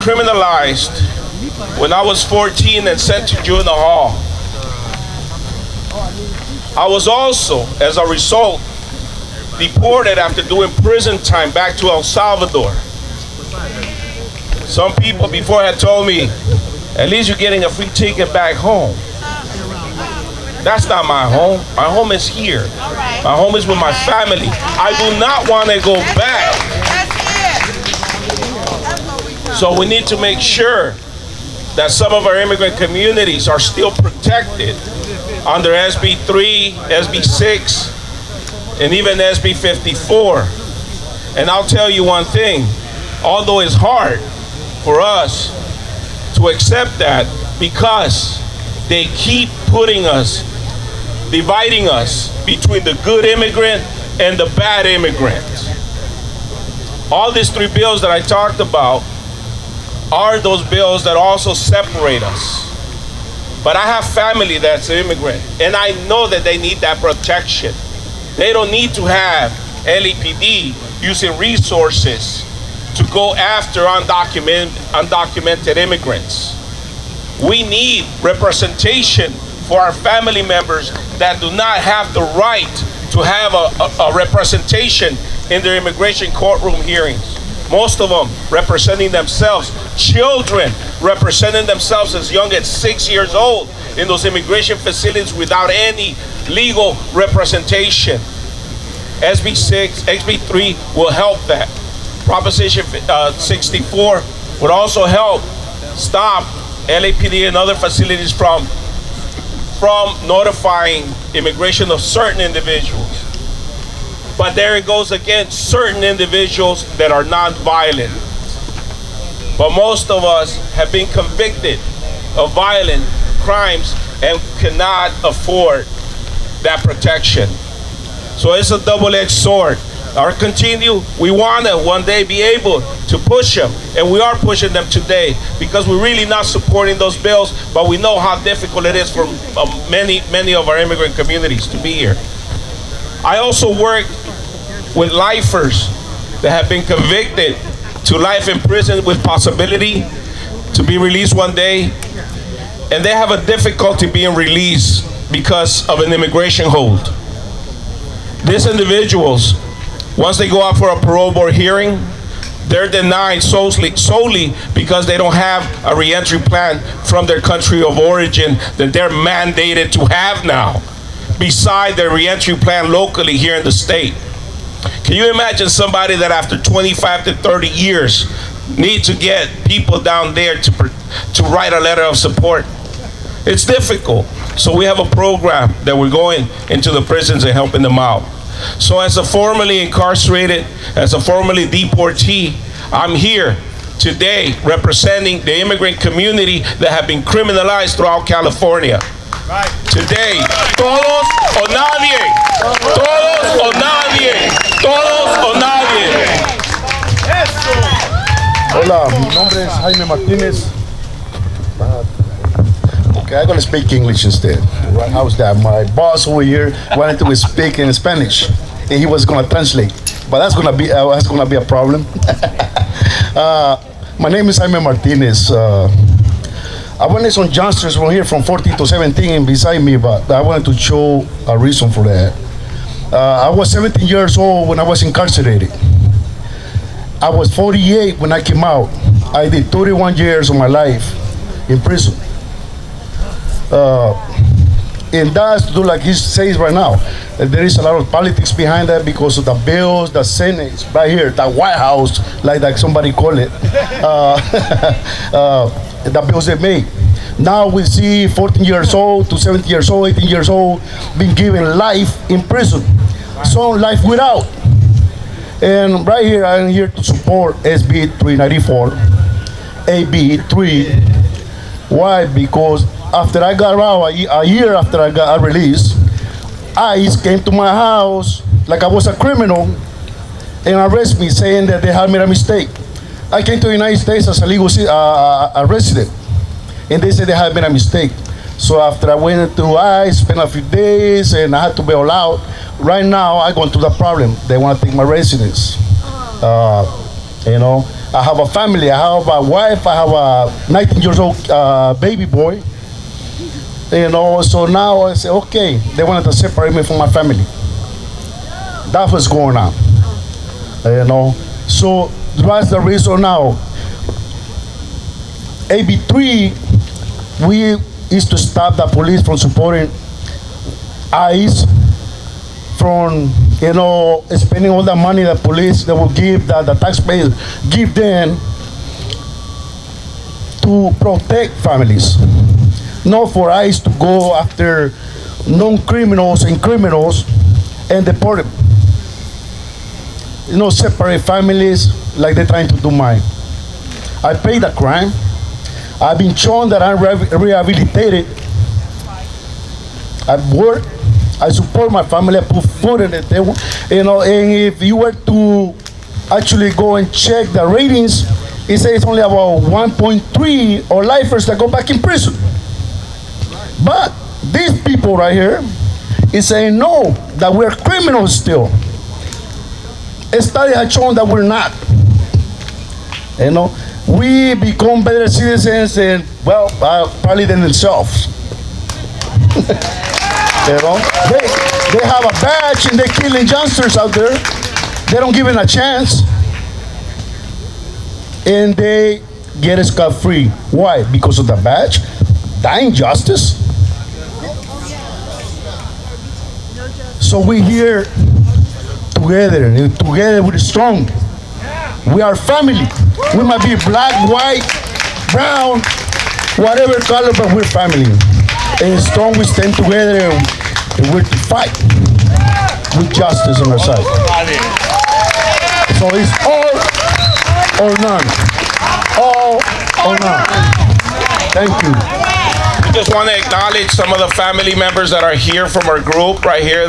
criminalized when I was 14 and sent to juvenile hall. I was also, as a result, deported after doing prison time back to El Salvador. Some people before had told me, at least you're getting a free ticket back home. That's not my home. My home is here. My home is with my family. I do not want to go back. So we need to make sure that some of our immigrant communities are still protected under SB 3, SB 6, and even SB 54. And I'll tell you one thing, although it's hard for us to accept that because they keep putting us, dividing us between the good immigrant and the bad immigrant. All these three bills that I talked about are those bills that also separate us. But I have family that's immigrant, and I know that they need that protection. They don't need to have LAPD using resources to go after undocumented immigrants. We need representation for our family members that do not have the right to have a representation in their immigration courtroom hearings. Most of them representing themselves, children representing themselves as young as 6 years old in those immigration facilities without any legal representation. SB 6, SB 3 will help that. Proposition 64 would also help stop LAPD and other facilities from notifying immigration of certain individuals. But there it goes again, certain individuals that are non-violent. But most of us have been convicted of violent crimes and cannot afford that protection. So it's a double-edged sword. We want to one day be able to push them, and we are pushing them today because we're really not supporting those bills, but we know how difficult it is for many of our immigrant communities to be here. I also work with lifers that have been convicted to life in prison with possibility to be released one day, and they have a difficulty being released because of an immigration hold. These individuals, once they go out for a parole board hearing, they're denied solely because they don't have a reentry plan from their country of origin that they're mandated to have now, beside their reentry plan locally here in the state. Can you imagine somebody that after 25 to 30 years need to get people down there to write a letter of support? It's difficult. So we have a program that we're going into the prisons and helping them out. So as a formerly incarcerated, as a formerly deportee, I'm here today representing the immigrant community that have been criminalized throughout California. Right. Today, todos o nadie, todos o nadie, todos o nadie. Hola, mi nombre es Jaime Martinez. Okay, I'm gonna speak English instead. Right? How's that? My boss over here wanted to speak in Spanish, and he was gonna translate, but that's gonna be a problem. My name is Jaime Martinez. I wanted some youngsters from here from 14 to 17 beside me, but I wanted to show a reason for that. I was 17 years old when I was incarcerated. I was 48 when I came out. I did 31 years of my life in prison. And that's like he says right now, there is a lot of politics behind that because of the bills, the Senate right here, the White House, like somebody call it, the bills they make. Now we see 14 years old to 17 years old, 18 years old being given life in prison, some life without. And right here, I'm here to support SB 394, AB 3. Why? Because after I got out, a year after I got released, ICE came to my house like I was a criminal and arrested me, saying that they had made a mistake. I came to the United States as a legal resident, and they said they had made a mistake. So after I went to ICE, spent a few days, and I had to bail out. Right now, I go into the problem. They want to take my residence. I have a family. I have a wife. I have a 19 years old baby boy. So now I say, okay, they wanted to separate me from my family. That's what's going on. So that's the reason now. AB3, we is to stop the police from supporting ICE, from spending all the money the police they will give, that the taxpayers give them to protect families, not for ICE to go after non-criminals and criminals and deport them. Separate families like they're trying to do mine. I paid the crime. I've been shown that I'm rehabilitated. I've worked. I support my family. I put food in the table. And if you were to actually go and check the ratings, it says it's only about 1.3 or lifers that go back in prison. But these people right here is saying no, that we're criminals still. A study has shown that we're not. We become better citizens and, well, probably than themselves. They have a badge and they're killing youngsters out there. They don't give them a chance. And they get scot-free. Why? Because of the badge? That injustice. So we here together, and together we're strong. We are family. We might be black, white, brown, whatever color, but we're family. And strong, we stand together and we're to fight with justice on our side. So it's all or none. All or none. Thank you. We just want to acknowledge some of the family members that are here from our group right here.